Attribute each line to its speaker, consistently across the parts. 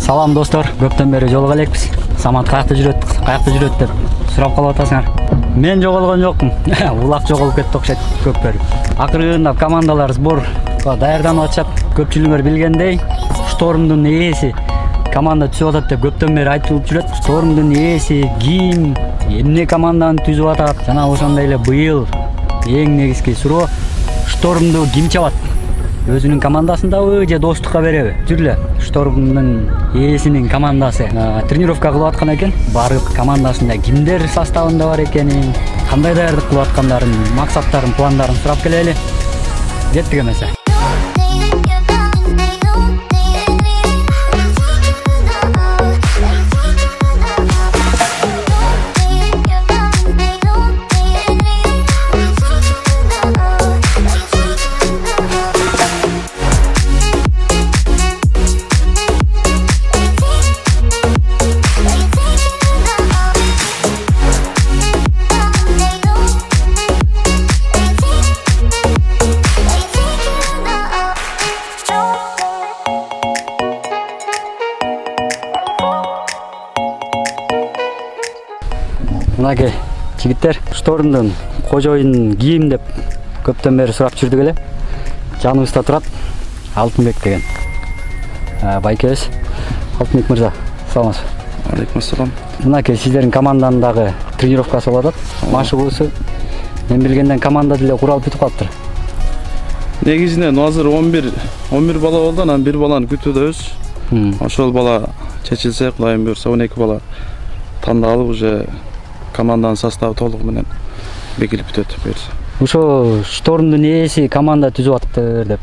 Speaker 1: Салам достор, көптөн бери жолуга элекпиз. Самат каякта жүрөт деп сурап калып атасыңар. Мен жоголгон жокмун. Улак жоголуп кетти окшойт көп бери. Акырында командалар сбор даярданып атышат. Көпчүлүгүңөр билгендей, Штормдун ээси команда түзүп атат деп көптөн бери айтылып жүрөт. Штормдун ээси ким, эмне команданы түзүп атат? Жана ошондой эле быйыл эң негизги суроо Штормду ким чабат? Өзүнүн командасындабы же достукка береби? Жүрүлө. Штормдун ээсинин командасы тренировка кылып аткан экен. Барып командасында кимдер составында бар экенин, кандай даярдык кылып аткандарын, максаттарын, пландарын сурап келели. Кеттик эмесе. Мынакей жигиттер, Штормдун кожоюнун кийим деп көптөн бери сурап жүрдүк эле. Жаныбызда турат Алтынбек деген байкебиз. Алтынбек мырза, саламатсызбы?
Speaker 2: Алейкум ассалам.
Speaker 1: Мынакей сиздердин команданын дагы тренировкасы болуп атат. Машыгуусу. Мен билгенден команда деле куралып бүтүп калыптыр.
Speaker 2: Негизинен азыр 11 бала болду, анан бир баланы күтүүбүз. Ошол бала чечилсе, Кудайым буйрса 12 бала тандалып уже команданын составы толугу менен бекилип бүтөт буйрса.
Speaker 1: Ошо Штормдун ээси команда түзүп атыптыр деп,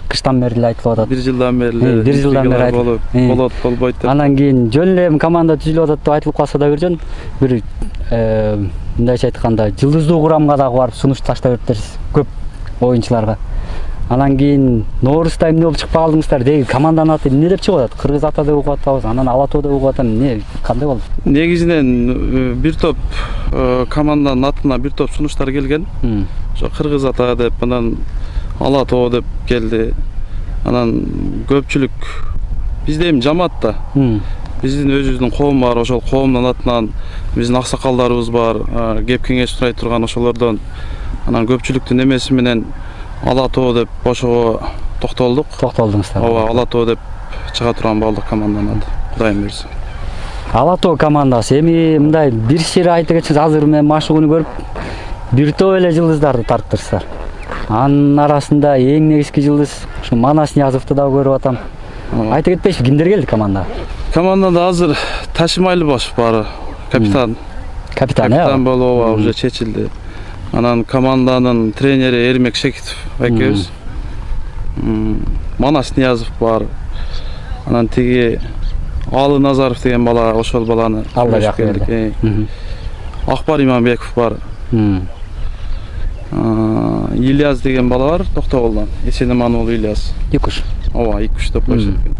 Speaker 1: кыштан бери эле айтылып атат.
Speaker 2: Бир жылдан бери айтылып болот, болбойт деп.
Speaker 1: Анан кийин жөн эле команда түзүлүп атат деп айтылып калса да бир жөн бир мындайча айтканда жылдыздуу курамга дагы барып сунуш таштап бериптерсиз көп оюнчуларга. Анан кийин Ноорузда эмне болуп чыкпай калдыңыздар? Деги команданын аты эмне деп чыгып атат? Кыргыз ата деп угуп атабыз, анан Ала тоо деп угуп атам. Эмне, кандай болду?
Speaker 2: Негизинен бир топ команданын атына бир топ сунуштар келген. Ошо Кыргыз ата деп, анан Ала тоо деп келди. Анан көпчүлүк бизде эми жамаат да. Биздин өзүбүздүн коом бар, ошол коомдун атынан биздин аксакалдарыбыз бар, кеп кеңеш сурай турган ошолордон. Анан көпчүлүктүн эмеси менен Ала тоо деп ошого
Speaker 1: токтолдуңуздар.
Speaker 2: Ооба, Ала тоо деп чыга турган балдык команданын аты. Кудайым буйрса.
Speaker 1: Ала тоо командасы эми мындай бир шири айта кетсеңиз, азыр мен машыгууну көрүп бир топ эле жылдыздарды тарттырсыздар. Анын арасында эң негизги жылдыз ушу Манас Ниязовду да көрүп атам. Айта кетпейсизби, кимдер келди командага?
Speaker 2: Командада азыр Ташимайлыбашев бар, капитан. Капитан болуп уже чечилди. Анан команданын тренери Эрмек Шекитов байкебиз. Манас Ниязов бар. Анан тиги Алы Назаров деген бала, ошол баланы
Speaker 1: Алла жакын.
Speaker 2: Акбар Иманбеков бар. Ильяс деген бала бар, Токтогулдан. Эсенеман уулу Ильяс.
Speaker 1: Икуш.
Speaker 2: Ооба, Икуш деп коюшат экен.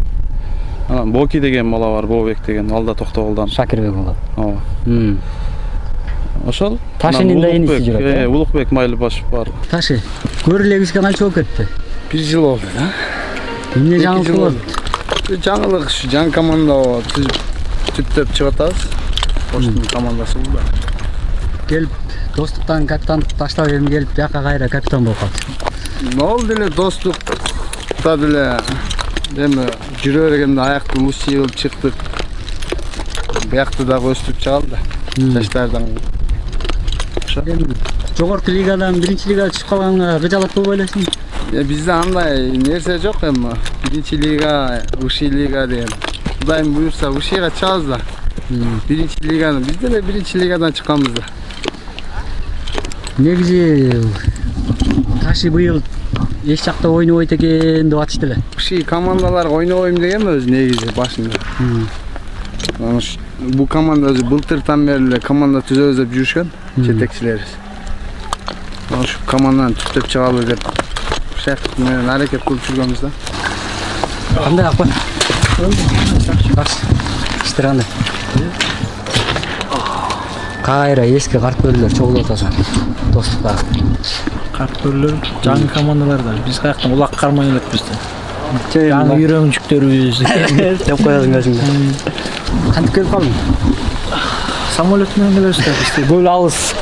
Speaker 2: Анан Боки деген бала бар, Бобек деген, алда Токтогулдан.
Speaker 1: Шакирбек болот.
Speaker 2: Ооба. Ошол
Speaker 1: Ташинин да иниси жүрөт.
Speaker 2: Улукбек Майлыбашев бар.
Speaker 1: Ташы, көрүлегизге канча болуп кетти?
Speaker 3: Бир жыл болду да.
Speaker 1: Эмне жаңылык болду?
Speaker 3: Жаңылык ушу жаңы команда түптөп чыгып атабыз. Ошонун командасы бул да.
Speaker 1: Келип достуктан капитандык таштап эми келип бияка кайра капитан болуп калды.
Speaker 3: Нол деле достукта деле эми жүрө бергенде аякты луси кылып чыктык. Биякты дагы өстүрүп чыгалы да. Жаштардан.
Speaker 1: Жогорку лигадан биринчи лигага түшүп калганга кыжалат болбой элесиң?
Speaker 3: Бизде андай нерсе жок эми. Биринчи лига, уши лига деген. Кудайым буйрса ушига чыгабыз да. Биринчи лиганы бизде эле биринчи лигадан чыкканбыз да.
Speaker 1: Негизи Ташы быйыл эч жакта ойнобойт экен деп атышты эле.
Speaker 3: Уши командалар ойнобойм деген өз негизи башында. Бул команда өзү былтыртан бери эле команда түзөбүз деп жүрүшкөн жетекчилерибиз. Ошо команданы түзөп чыгалы деп шарт менен аракет кылып жүргөнбүз да.
Speaker 1: Кандай акпа? Жакшы. Иштер кандай? Кайра эски карт бөлөлөр чогулуп атасың. Достуктагы.
Speaker 4: Карт бөлөлөр жаңы командаларда биз каяктан улак кармай элек бизде. жаңы үйрөнчүктөрүбүз
Speaker 1: деп коесуң өзүңдө. Кантип келип калдың?
Speaker 4: самолет менен келебиз да бизде
Speaker 1: Көл алыс.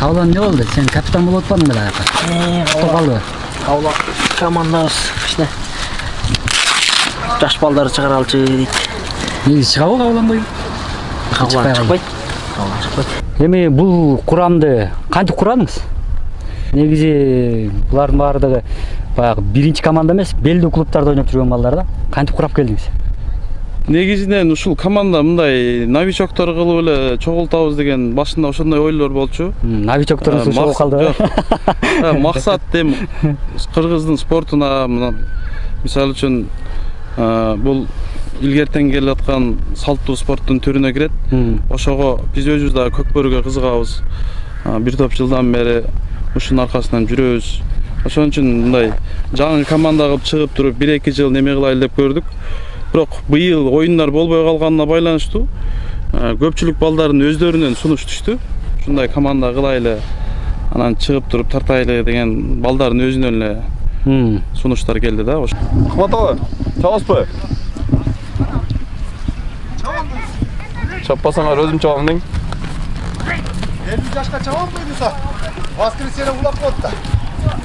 Speaker 1: Кабылан не болду? Сен капитан болуп атпадың беле аяка? Калды.
Speaker 4: кабыл командабыз кичине жаш балдарды чыгаралчы дейт.
Speaker 1: Негизи чыгабы кабылан бою?
Speaker 4: Чыкпайт.
Speaker 1: Эми бул курамды кантип курадыңыз? Негизи булардын баардыгы баягы биринчи команда эмес, белдүү клубтарда ойноп жүргөн балдар да. Кантип курап келдиңиз?
Speaker 2: Негизинен ушул команда мындай новичоктор кылып эле чогултабыз деген башында ошондой ойлор болчу.
Speaker 1: Новичоктордун чогулуп калды.
Speaker 2: Максат эми кыргыздын спортуна мына мисалы үчүн бул илгертен келе аткан салттуу спорттун түрүнө кирет. Ошого биз өзүбүз дагы көкбөрүгө кызыгабыз. Бир топ жылдан бери ушунун аркасынан жүрөбүз. Ошон үчүн мындай жаңы команда кылып чыгып туруп 1-2 жыл неме кылайлы деп көрдүк. Бирок быйыл оюндар болбой калганына байланыштуу көпчүлүк балдардын өздөрүнөн сунуш түштү. Ушундай команда кылайлы, анан чыгып туруп тартайлы деген балдардын өзүнөн эле сунуштар келди да.
Speaker 5: Ахмат ага, чабасызбы? Чаппасаңар өзүм чабам дең.
Speaker 6: 50 жашка чабам койдуса. Воскресенье улап коет да.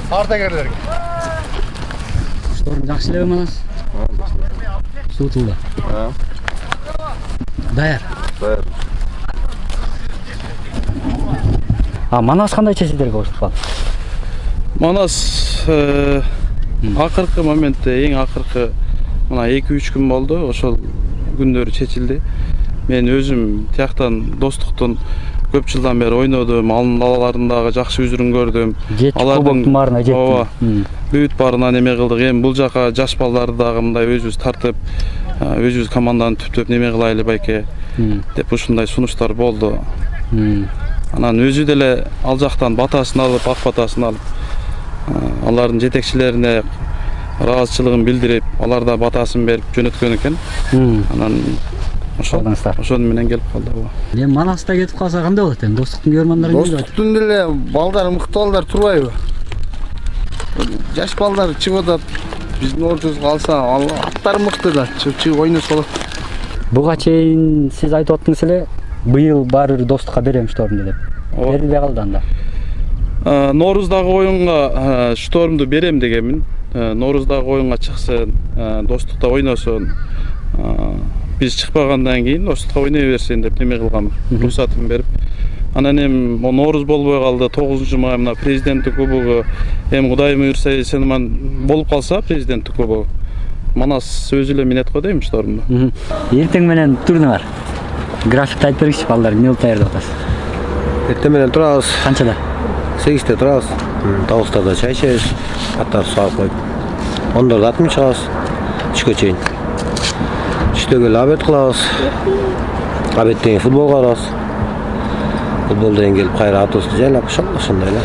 Speaker 6: Ардагерлерге.
Speaker 1: Шторм жакшы элеби манас? Сутулда. Даяр.
Speaker 5: Даяр.
Speaker 1: Манас кандай чечилерге кошулуп калды?
Speaker 2: Манас акыркы моментте эң акыркы мына 2-3 күн болду. Ошол күндөр чечилди. Мен өзүм тияктан достуктун көп жылдан бери ойнодум, алаларындагы жакшы үзүрүн көрдүм.
Speaker 1: Алардын баарына жеттим.
Speaker 2: Бүт баарына неме кылдык. Эми бул жака жаш балдарды дагы мындай өзүбүз тартып, өзүбүз команданы түптөп неме кылайлы байке деп ушундай сунуштар болду. Анан өзү деле ал жактан батасын алып, ак батасын алып, алардын жетекчилерине ыраазычылыгын билдирип, алар да батасын берип жөнөткөн экен. Анан ошон менен келип калды.
Speaker 1: Эми Манаста кетип калса кандай болот эми? Достуктун көрмандары эмне болот?
Speaker 3: Достуктун деле балдар мыкты балдар турбайбы? Жаш балдар чыгып атат. Биздин ортобузга алса, аттары мыкты да, чыгып ойносо болот.
Speaker 1: Буга чейин сиз айтып аттыңыз эле, быйыл баары бир достукка берем штормду деп. Берилбей калды анда.
Speaker 2: Норуздагы оюнга штормду берем дегенмин. Норуздагы оюнга чыксын, достукта ойносун. Биз чыкпагандан кийин достукта ойной берсин деп неме кылгам, уруксатын берип. Анан эми Норуз болбой калды, 9-май мына президенттик кубогу, эми Кудайым буйрса Сенман болуп калса президенттик кубогу. Манас өзү эле минет го дейм штормду.
Speaker 1: Эртең менен турдуңар. Графикти айтып бергичи, балдар, эмне болуп даярдап атасыз?
Speaker 7: Эртең менен турабыз.
Speaker 1: Канчада?
Speaker 7: 8-те турабыз. 9-тарда чай ичебиз, аттарды сууга коюп. 10-дарда ат минип чыгабыз. Түшкө чейин. Түштө келип обед кылабыз. Обедтен кийин футболго барабыз. Футболдон кийин келип кайра автобусту жайлап, ошондой эле.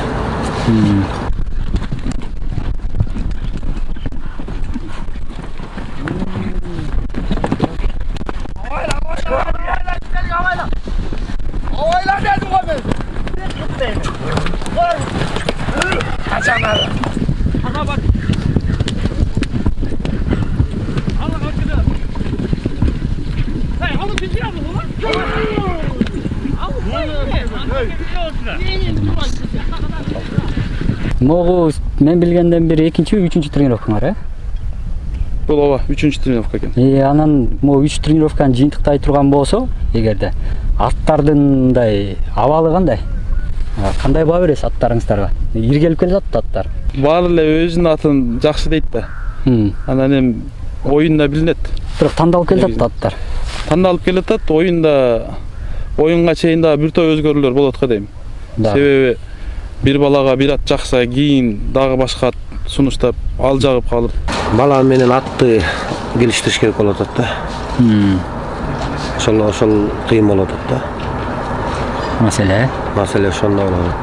Speaker 1: Могу мен билгенден бери экинчи, үчүнчү тренировкаңар,
Speaker 2: Бул ооба, 3-тренировка экен.
Speaker 1: Анан могу 3 тренировканы жыйынтыктай турган болсо, эгерде аттардын мындай абалы кандай? Кандай баа бересиз аттарыңыздарга? Иргелип келет аттар.
Speaker 2: Баары эле өзүнүн атын жакшы дейт да. Анан эми оюнда билинет.
Speaker 1: Бирок тандалып келет аттар.
Speaker 2: Тандалып келет, оюнга чейин дагы бир топ өзгөрүүлөр болот го дейм. Себеби бир балага бир ат жакса, кийин дагы башка ат сунуштап, ал жагып калып.
Speaker 7: Бала менен атты келиштириш керек болот да. Ошол кыйын болот да.
Speaker 1: Маселе
Speaker 7: ошондо болот.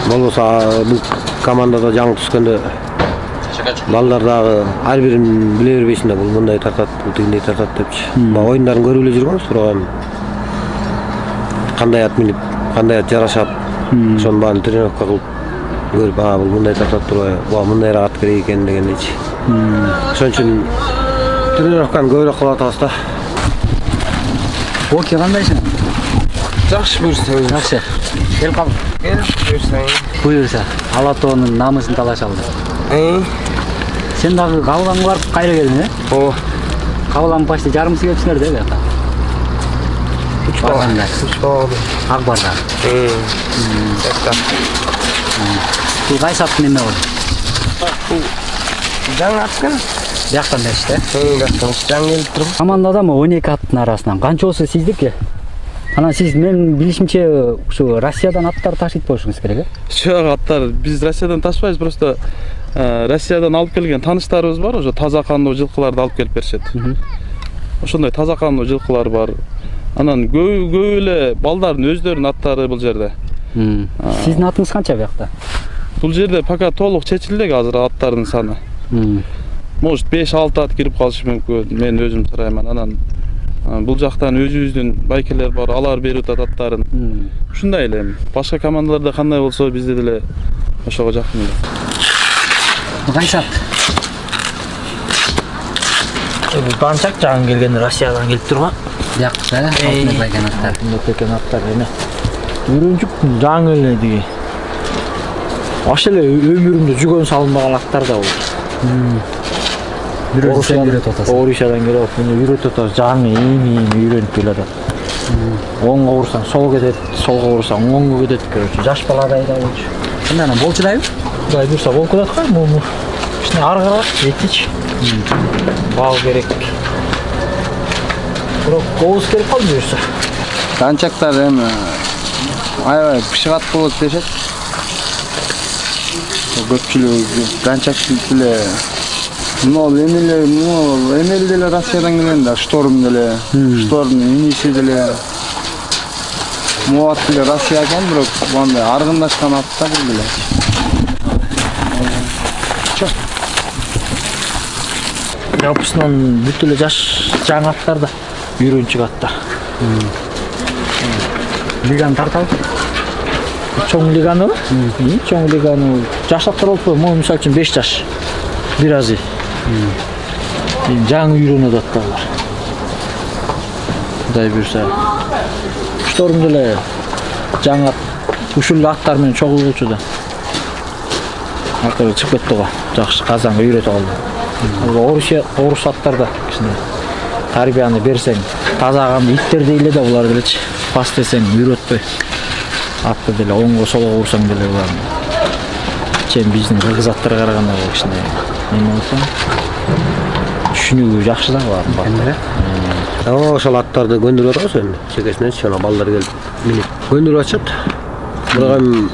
Speaker 7: Болбосо бул командада жаңы түскөндө балдар дагы ар бирин биле бербейсиң да, бул мындай тартат, бул тигиндей тартат депчи. Оюндарын көрүп эле жүргөнбүз, бирок эми кандай ат минип, кандай ат жарашат, ошонун баарын тренировка кылып Görüp bu mындай тартып турбай, мындайраак ат керек экен дегендейчи. Ошон үчүн тренировканы көбүрөөк кылып атабыз да.
Speaker 1: Окей, кандайсың?
Speaker 3: Жакшы буюрса өзү.
Speaker 1: Жакшы. Кел кал.
Speaker 3: Кел буюрсаң.
Speaker 1: Буюрса, Ала тоонун намысын талашалды. Сен дагы кабыланга барып кайра келдиң, э?
Speaker 3: Ооба.
Speaker 1: Кабылан почти жарымсы келипсиңер да, бияка. Үч барганда. Ак барда. Бул кайсы аттын эме болду?
Speaker 3: Жаңы аттын.
Speaker 1: Бияктан беришти, э?
Speaker 3: Бияктан жаңы келип туруп.
Speaker 1: Командадамы 12 аттын арасынан канчоосу сиздики? Анан сиз мен билишимче ушу Россиядан аттар ташыйт болушуңуз керек, э?
Speaker 2: Жок, аттар биз Россиядан ташпайбыз, просто Россиядан алып келген таныштарыбыз бар, ошо таза кандуу жылкыларды алып келип беришет. Ошондой таза кандуу жылкылар бар. Анан көп эле балдардын өздөрүнүн аттары бул жерде.
Speaker 1: Сиздин атыңыз канча биякта?
Speaker 2: Бул жерде пока толук чечилди азыр аттардын саны. Может 5-6 ат кирип калышы мүмкүн. Мен өзүм сурайман. Анан бул жактан өзүбүздүн байкелер бар, алар берип атат аттарын. Ушундай эле. Башка командаларда кандай болсо бизде деле ошого жакын эле.
Speaker 1: Кайсы ат?
Speaker 4: Банчак жаңы келген Россиядан келип турган.
Speaker 1: Биякта, алтын байкен аттар.
Speaker 4: Некен аттар эме. Үйрөнчүк жаңы эле диги. Аш эле өмүрүмдө жүгөн салынбаган аттар да болду.
Speaker 1: Орусиядан
Speaker 4: келип, мени үйрөтүп атабыз. Жаңы эми үйрөнүп келатат. Оңго урсаң сол кетет, солго урсаң оңго кетет. Короче, жаш баладай да болчу.
Speaker 1: Кандай анан болчудайбы?
Speaker 4: Кудай буйрса болуп кетет го, муну. Ишне ары карай жетич. Бал керек. Бирок кооз келип калды буйрса.
Speaker 3: Канчактар эми аябай бышык ат болот дешет. Көпчүлүгү канчак деле эмел деле Россиядан келген да, Шторм деле, Штормдун иниси деле. Муат деле Россия экен, бирок мындай аргындашкан аттар деле.
Speaker 4: Жалпысынан бүт эле жаш жаңы аттар да үйрөнчүк аттар.
Speaker 1: Лиганы тартабы?
Speaker 4: Чоң лиганы? Чоң лиганы жаш аттар болуп, могу мисалы үчүн 5 жаш. Бир азы. Жаңы үйрөнөт аттар. Кудай буйрса. Шторм деле жаңы ушул аттар менен чогулчу да. Аттар чыгып кетти го. Жакшы казанга үйрөтүп алды. Орус аттар да кичине тарбияны берсең, тазаган иттер дейле да булар делечи. Пас десең үйрөтпөй. Атты деле оңго солго урсаң деле булар. Чен биздин кыргыз аттарга караганда кичине эме болсо түшүнүгү жакшы да бар.
Speaker 7: Ошол аттарды көндүрүп атабыз эми. Чекесинен ана балдар келип минип көндүрүп атышат. Бирок эми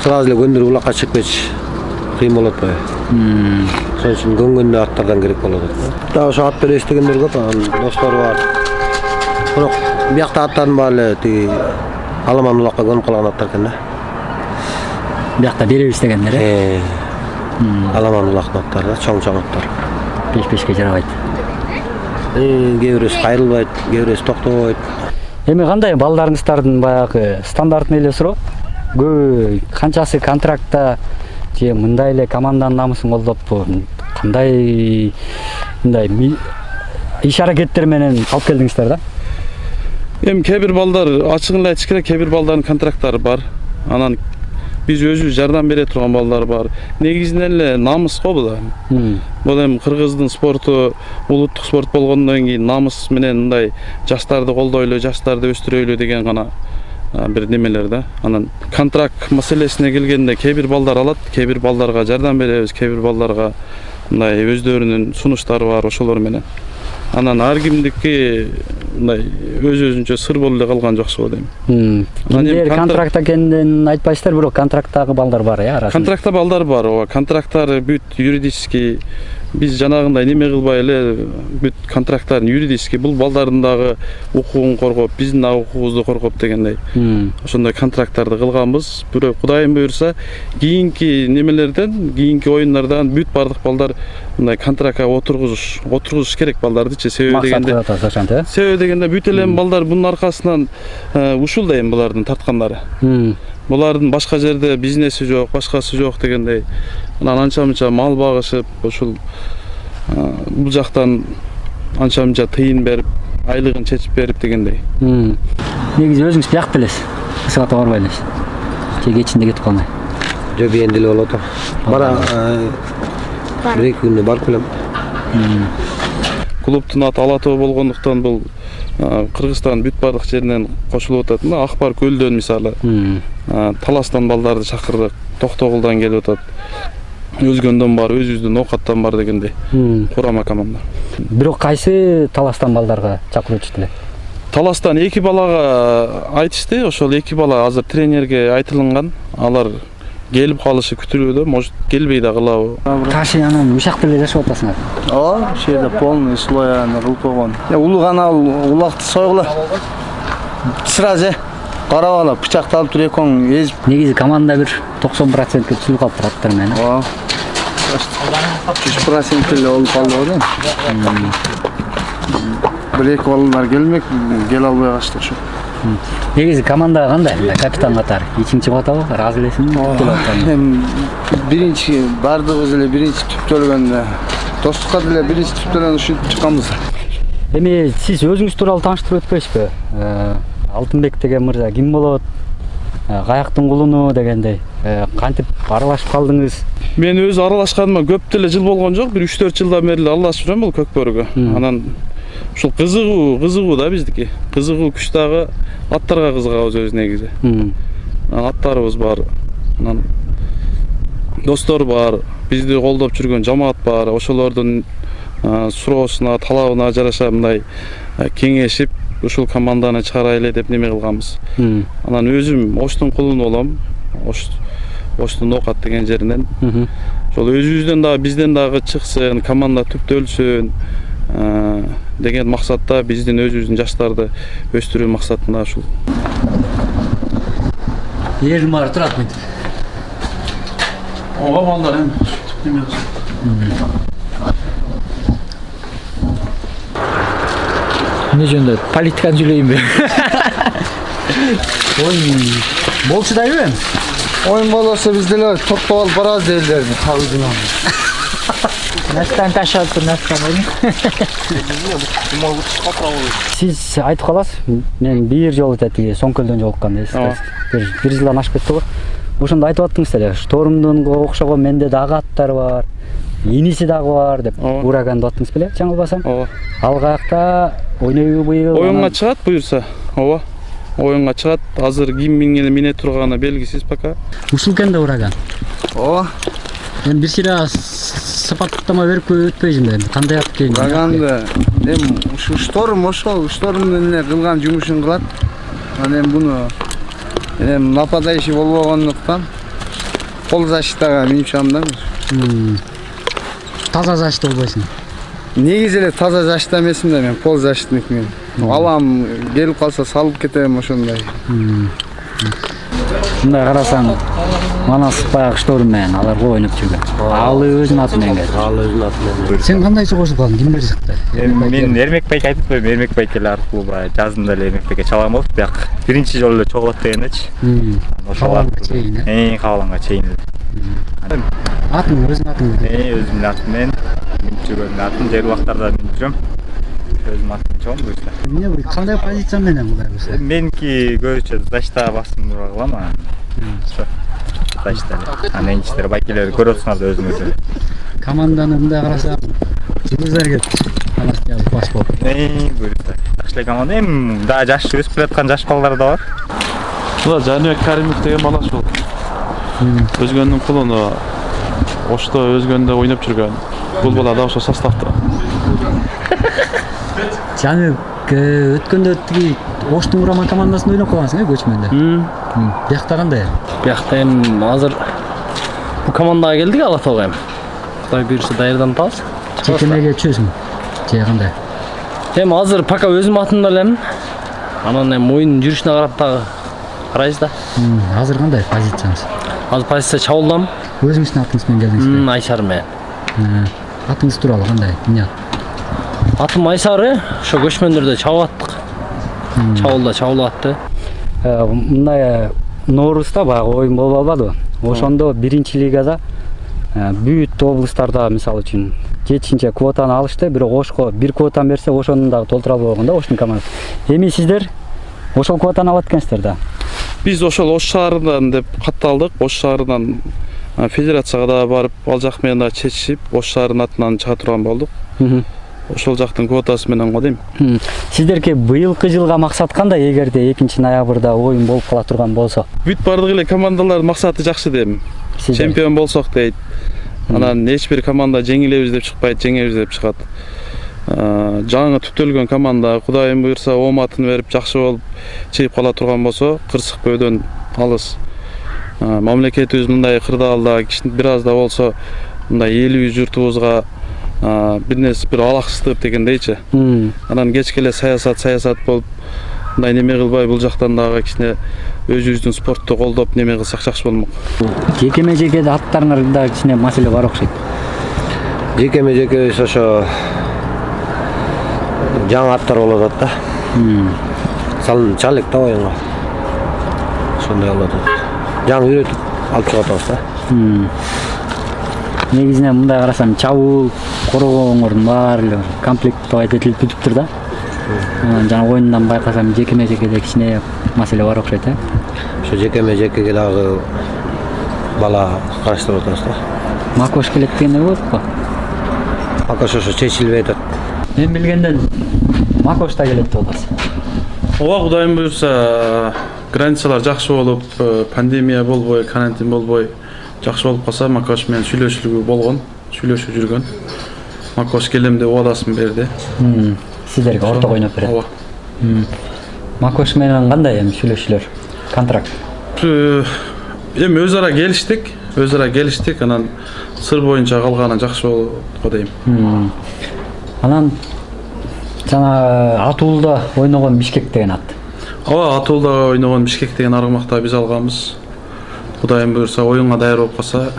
Speaker 7: сразу эле көндүрүп улакка чыгып кетиш кыйын болот атпайбы? Ошон үчүн көнгөндө аттардан керек болот. Да ошо ат беребиз дегендер көп, достору бар. Бирок биякта аттардын баары эле тиги аламан улакка көнүп калган аттар экен да.
Speaker 1: Биякта беребиз дегендер, э?
Speaker 7: Аламан улактын аттары да, чоң аттар.
Speaker 1: Пеш-пешке жарабайт.
Speaker 7: Кээ бирөөсү кайрылбайт, кээ бирөөсү токтобойт.
Speaker 1: Эми кандай балдарыңыздардын баягы стандарттын эле суроо? Көбү канчасы контрактта же мындай эле команданын намысын колдоппу? Кандай мындай иш аракеттер менен алып келдиңиздер да?
Speaker 2: Эми кээ бир балдар ачыгын эле айтыш керек, кээ бир балдардын контракттары бар. Анан биз өзүбүз жардам бере турган балдар бар. Негизинен эле намыс го бул. Бул эми кыргыздын спорту улуттук спорт болгондон кийин намыс менен мындай жаштарды колдойлу, жаштарды өстүрөйлү деген гана бир немелер да. Анан контракт маселесине келгенде кээ бир балдар алат, кээ бир балдарга жардам беребиз, кээ бир балдарга мындай өздөрүнүн сунуштары бар, ошолор менен. Анан ар кимдики мындай өз-өзүнчө сыр болуп эле калган жоксу го дейм.
Speaker 1: Кимдер контрактта экенин айтпайсыздар, бирок контракттагы балдар бар, э, арасында.
Speaker 2: Контрактта балдар бар, ооба. Контракттар бүт юридически биз жанагындай неме кылбай эле бүт контракттарын юридически бул балдардын дагы укугун коргоп, биздин дагы укугубузду коргоп дегендей. Ошондой контракттарды кылганбыз. Бирок Кудайым буйрса, кийинки немелерден, кийинки оюндардан бүт бардык балдар мындай контрактка отургузуш керек балдардычы. Себеби дегенде бүт эле балдар бунун аркасынан ушул дейм булардын тарткандары. Булардын башка жерде бизнеси жок, башкасы жок дегендей. Анан анча-мынча мал багышып, ошол бул жактан анча-мынча тыйын берип, айлыгын чечип берип дегендей.
Speaker 1: Негизи өзүңүз биякта элесиз. Кысыгата барбай элесиз. Же кечинде кетип калмай.
Speaker 7: Жок, энди эле болот. Бара 1-2 күндө барып келем.
Speaker 2: Клубтун аты Ала Тоо болгондуктан бул Кыргызстан бүт бардык жеринен кошулуп атат. Акбар көлдөн мисалы. Таластан балдарды чакырдык, Токтогулдан келип атат. Өзгөндөн бар, өзүбүздүн оокаттан бар дегендей. Курама команда.
Speaker 1: Бирок кайсы Таластан балдарга чакырып эле?
Speaker 2: Таластан 2 балага айтышты, ошол 2 бала азыр тренерге айтылынган. Алар келип калышы күтүлүүдө, может келбей да калабы.
Speaker 1: Ташы анан ушакта эле жашап атасыңар.
Speaker 3: Ооба, ошол жерде полный слояны кылып койгон. Улуу канал улакты сойгула. Сразу карап алып, бычакты алып туруп экөөң эзип.
Speaker 1: Негизи команда бир 90%ке түзүлүп калыптыр аттар менен.
Speaker 3: Ооба. 100% эле болуп калды го. 1-2 балдар келмек, келе албай калышты ошо.
Speaker 1: Негизи команда кандай? Капитан катары. Ичинчи батабы, ыраазы элесиңби?
Speaker 3: Эми биринчи бардыгыбыз эле биринчи түптөлгөндө достукка деле биринчи түптөлгөндө ушинтип чыкканбыз.
Speaker 1: Эми сиз өзүңүз тууралуу тааныштырып өтпөйсүзбү? Алтынбек деген мырза ким болот? Каяктын кулуну дегендей. Кантип аралашып калдыңыз?
Speaker 2: Мен өзү аралашканыма көп деле жыл болгон жок, бир 3-4 жылдан бери аралашып жүрөм бул Көкбөрүгө. Анан ушул кызыгуу да биздики. Кызыгуу күч дагы аттарга кызыгабыз өзү негизи. Аттарыбыз бар. Анан достор бар, бизди колдоп жүргөн жамаат бар. Ошолордун суроосуна, талабына жараша мындай кеңешип, ушул команданы чыгарайлы деп неме кылганбыз. Анан өзүм Оштун кулуну болом. Оштун Оокат деген жеринен. Ошол өзүбүздөн дагы бизден дагы чыксын, команда түптөлсүн деген максатта биздин өзүбүздүн жаштарды өстүрүү максатында ушул.
Speaker 1: Жерим бар турат мынтип.
Speaker 2: Ооба балдар эми неме кылсын.
Speaker 4: Эмне жөнүндө политиканы сүйлөйүнбү?
Speaker 1: Oyun bolçudayбы эми?
Speaker 3: Oyun болсо биз деле топтоп алып барабыз элдерди.
Speaker 4: Настан ташалып, настан ойын.
Speaker 1: Siz айтып каласыз, мен бир жолу тетиги Соңкөлдөн жолуккан дейсиз. Бир жылдан ашып кетти го. Ошондо айтып аттыңыз эле, Штормдонго окшогон менде дагы аттар бар. Иниси дагы бар деп ураган деп аттыңыз беле, жаңылбасам.
Speaker 2: Ооба.
Speaker 1: Ал каякта ойнойбу быйыл?
Speaker 2: Оюнга чыгат буюрса. Ооба. Оюнга чыгат. Азыр ким мине турганы белгисиз пока.
Speaker 1: Ушул экен да ураган.
Speaker 3: Ооба.
Speaker 1: Мен бир сыйра сапаттама берип өтпөйсүң эми. Кандай ат экен?
Speaker 3: Ураганды эми ушу шторм штормдун эле кылган жумушун кылат. Анан эми буну эми нападающий болбогондуктан кол защитага минип чыгам да.
Speaker 1: Таза защита болбойсуң.
Speaker 3: Негизи эле таза защита эмесмин да, мен пол защитник мен. Алам келип калса салып кетем ошондой.
Speaker 1: Мындай карасаң, Манас баягы Шторм менен алар го ойноп жүргөн. Ал өзүнүн аты менен келди.
Speaker 7: Ал өзүнүн аты менен.
Speaker 1: Сен кандайча кошуп калдың? Кимдер чыкты?
Speaker 5: Мен Эрмекбек айтып койдум, Эрмекбек эле аркылуу баягы жаздым деле Эрмекбекке чалган болуп, бияк биринчи жолу эле чогулат дегендечи.
Speaker 1: Кабаланга чейин.
Speaker 5: Кабаланга чейин.
Speaker 1: Атың өзүнүн атың.
Speaker 5: Өзүмдүн атым менен минип жүргөн атым жер убактарда минип жүрөм. Өзүм атым чоң буюрса.
Speaker 1: Эмне бу кандай позиция менен булар буюрса?
Speaker 5: Меники көбүчө защита басымдуураак кылам анан. Защита. Анан ичтер байкелерди көрүп атсыңар да өзүңүз.
Speaker 1: Команданы мындай карасам, жұлдыздар келип, Анастасия бас болуп.
Speaker 5: Буюрса. Жакшы эле команда. Эми да жаш өсүп келаткан жаш балдар да бар.
Speaker 2: Бул Жаныбек Каримов деген бала ушул. Өзгөндүн кулуну Ошто өзгөндө ойноп жүргөн. Бул бала да ошо составда.
Speaker 1: Жаныбек өткөндө тиги Оштун Урама командасында ойноп калгансың э, көчмөндө. Биякта кандай?
Speaker 8: Биякта эми азыр бул командага келдик Ала Тоого эми. Кудай буюрса даярданып атабыз.
Speaker 1: Чекемеге чөзүң. Же кандай?
Speaker 8: Эми азыр пока өзүм атымда элем. Анан эми оюндун жүрүшүнө карап дагы карайбыз да.
Speaker 1: Азыр кандай позицияңыз?
Speaker 8: Азыр позиция чабуулдам.
Speaker 1: Өзүңүздүн атыңыз менен келдиңизби?
Speaker 8: Айсар менен.
Speaker 1: Атыңыз тууралуу кандай? Эмне?
Speaker 8: Атым Айсары, ошо көчмөндөрдө чабып аттык. Чабуулда чабуулуп атты.
Speaker 1: Мындай Nooruzда баягы оюн болуп албадыбы? Ошондо биринчи лигада бүт облустарда мисалы үчүн жетишинче квотаны алышты, бирок Ошко бир квотаны берсе, ошону дагы толтура албаган да Оштун командасы. Эми сиздер ошол квотаны алат экенсиздер да.
Speaker 2: Биз ошол Ош шаарынан деп катталдык. Ош шаарынан федерацияга да барып, ал жак менен да чечишип, Ош шаарынын атынан чыга турган болдук. Ошол жактын квотасы менен го дейм.
Speaker 1: Сиздерге быйылкы жылга максат кандай, эгерде 2-ноябрда оюн болуп кала турган болсо?
Speaker 2: Бүт бардык эле командалардын максаты жакшы дейм. Чемпион болсок дейт. Анан эч бир команда жеңилебиз деп чыкпайт, жеңебиз деп чыгат. Жаңы түптөлгөн команда Кудайым буйрса ооматын берип жакшы болуп чыгып кала турган болсо, кырсыкбөдөн алыс. Мамлекетибиз мындай кырдаалда бир аз да болсо мындай элибиз журтубузга бир алаксыздык дегендейчи. Анан кечке эле саясат болуп мындай неме кылбай бул жактан дагы кичине өзүбүздүн спортту колдоп неме кылсак жакшы болмок.
Speaker 1: Жекеме-жекеде аттарыңарда кичине маселе бар окшойт.
Speaker 7: Жекеме-жеке ошо жаңы аттар болуп атат да. Салын чалык да оюнга. Ошондой болуп атат. Жаңы үйрөтүп алып чыгып атабыз да.
Speaker 1: Негизинен мындай карасам, чабуул, коргооңордун баары эле комплектовать этилип бүтүптүр да. Жана оюндан байкасам жекеме-жекеде кичине маселе бар окшойт,
Speaker 7: Ошо жекеме-жекеге дагы бала караштырып атабыз да.
Speaker 1: Макош келет дегенде болот го.
Speaker 7: Макош ошо чечилбей атат.
Speaker 1: Мен билгенден Макош да келет деп атасыз.
Speaker 2: Ооба, Кудайым буйрса границалар жакшы болуп, пандемия болбой, карантин болбой жакшы болуп калса, Макош менен сүйлөшүлгү болгон, сүйлөшүп жүргөн. Макош келем деп убадасын берди.
Speaker 1: Сиздерге ортого ойноп берет.
Speaker 2: Ооба.
Speaker 1: Макош менен кандай эми сүйлөшүүлөр? Контракт.
Speaker 2: Эми өзара келиштик, анан сыр боюнча калганы жакшы болот го дейм.
Speaker 1: Анан жана Атуулда ойногон Бишкек деген ат.
Speaker 2: Ооба, Атуулда ойногон Бишкек деген аргымакта биз алганбыз. Кудайым буйрса оюнга даяр болуп калса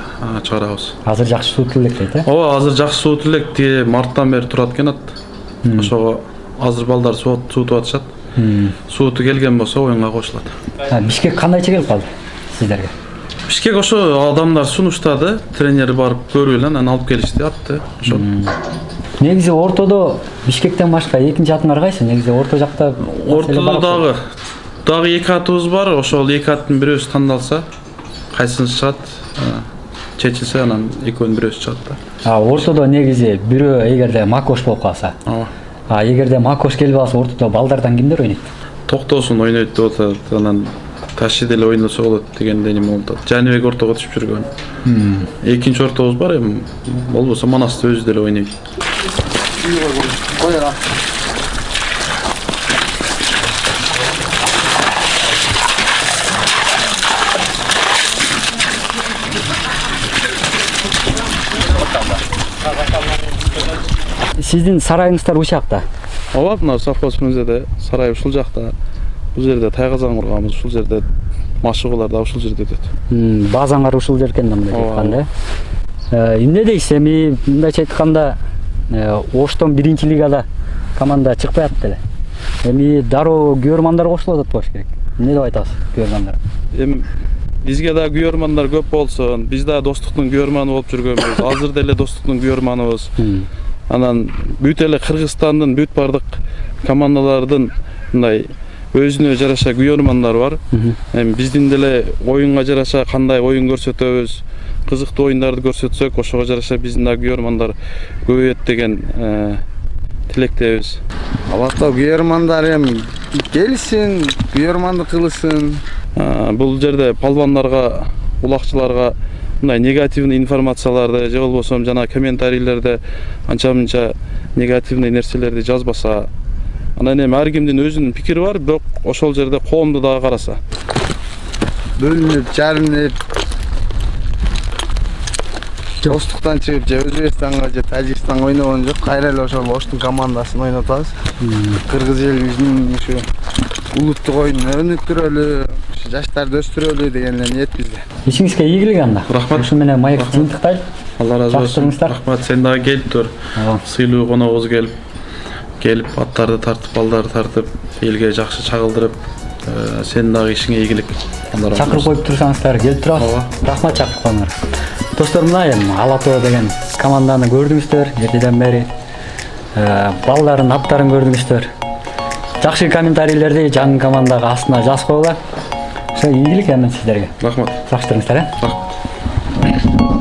Speaker 2: чыгарабыз.
Speaker 1: Азыр жакшы суутул элек дейт,
Speaker 2: Ооба, азыр жакшы суутул элек. Тие марттан бери турат экен ат. Ошого азыр балдар суутуп атышат. Сууту келген болсо оюнга кошулат.
Speaker 1: Бишкек кандайча келип калды сиздерге?
Speaker 2: Бишкек ошо адамдар сунуштады, тренер барып көрүп эле анан алып келишти атты. Ошо.
Speaker 1: Негизи ортодо Бишкектен башка экинчи атыңар кайсы? Негизи орто жакта
Speaker 2: ортодо дагы эки атыбыз бар. Ошол эки аттын бирөөсү тандалса, кайсынысы чыгат, чечилсе анан экөөнүн бирөөсү чыгат да.
Speaker 1: Ортодо негизи бирөө эгерде Макош болуп калса. Эгерде Макош келбей калса, ортодо балдардан кимдер ойнойт?
Speaker 2: Токтосун ойнойт деп атат. Анан Таши деле ойносо болот дегендей неме болуп атат. Жаныбек ортого түшүп жүргөн. Экинчи ортобуз бар эми. Болбосо Манасты өзү деле ойнойт.
Speaker 1: Сиздин сарайыңыздар ушул жакта?
Speaker 2: Ооба, мына совхоз музейде сарай ушул жакта. Бул жерде тайгазан курганбыз, ушул жерде машыгуулар да ушул жерде өтөт.
Speaker 1: Базаңар ушул жеркен да мындай айтканда. Эмне дейсиз? Эми мындайча айтканда Оштон биринчи лигада команда чыкпай атты эле. Эми дароо күйөрмандар кошулуп атат болуш керек. Эмне деп айтасыз күйөрмандар?
Speaker 2: Эми бизге да күйөрмандар көп болсун. Биз да достуктун күйөрманы болуп жүргөнбүз. Азыр деле достуктун күйөрманыбыз. Анан бүт эле Кыргызстандын бүт бардык командалардын мындай өзүнө жараша күйөрмандары бар. Эми биздин деле оюнга жараша кандай оюн көрсөтөбүз, кызыктуу оюндарды көрсөтсөк, ошого жараша биздин да күйөрмандар көбөйөт деген тилектебиз.
Speaker 3: Албатта күйөрмандар эми келсин, күйөрманды кылсын.
Speaker 2: Бул жерде палбандарга, улакчыларга мындай негативный информацияларды же болбосо жана комментарийлерде анча-мынча негативный нерселерди жазбаса, анан эми ар кимдин өзүнүн пикири бар, бирок ошол жерде коомду дагы караса.
Speaker 3: Бөлүнүп, жарынып, достуктан чыгып же Өзбекстанга же Тажикстанга ойногон жок. Кайра эле ошол Оштун командасын ойнотабыз. Кыргыз элибиздин ушу улуттук оюнун өнүктүрөлү, жаштарды өстүрөлү деген эле ниет бизде.
Speaker 1: Ишиңизге ийгилик анда.
Speaker 2: Рахмат.
Speaker 1: Ушу менен маек жыйынтыктайлы.
Speaker 2: Алла разы болсун. Рахмат, сен дагы келип тур. Сыйлуу коногубуз келип аттарды тартып, балдарды тартып, элге жакшы чагылдырып, сен дагы ишиңе ийгилик.
Speaker 1: Чакырып коюп турсаңыздар келип турабыз. Рахмат чакырып коюңар. Достор, мына эми Ала Тоо деген команданы көрдүңүздөр эртеден бери. Балдардын аттарын көрдүңүздөр. Жакшы комментарийлерди жаңы командага астына жазып койгула. Ошо ийгилик эми сиздерге.
Speaker 2: Рахмат.
Speaker 1: Жакшы туруңуздар,
Speaker 2: Рахмат.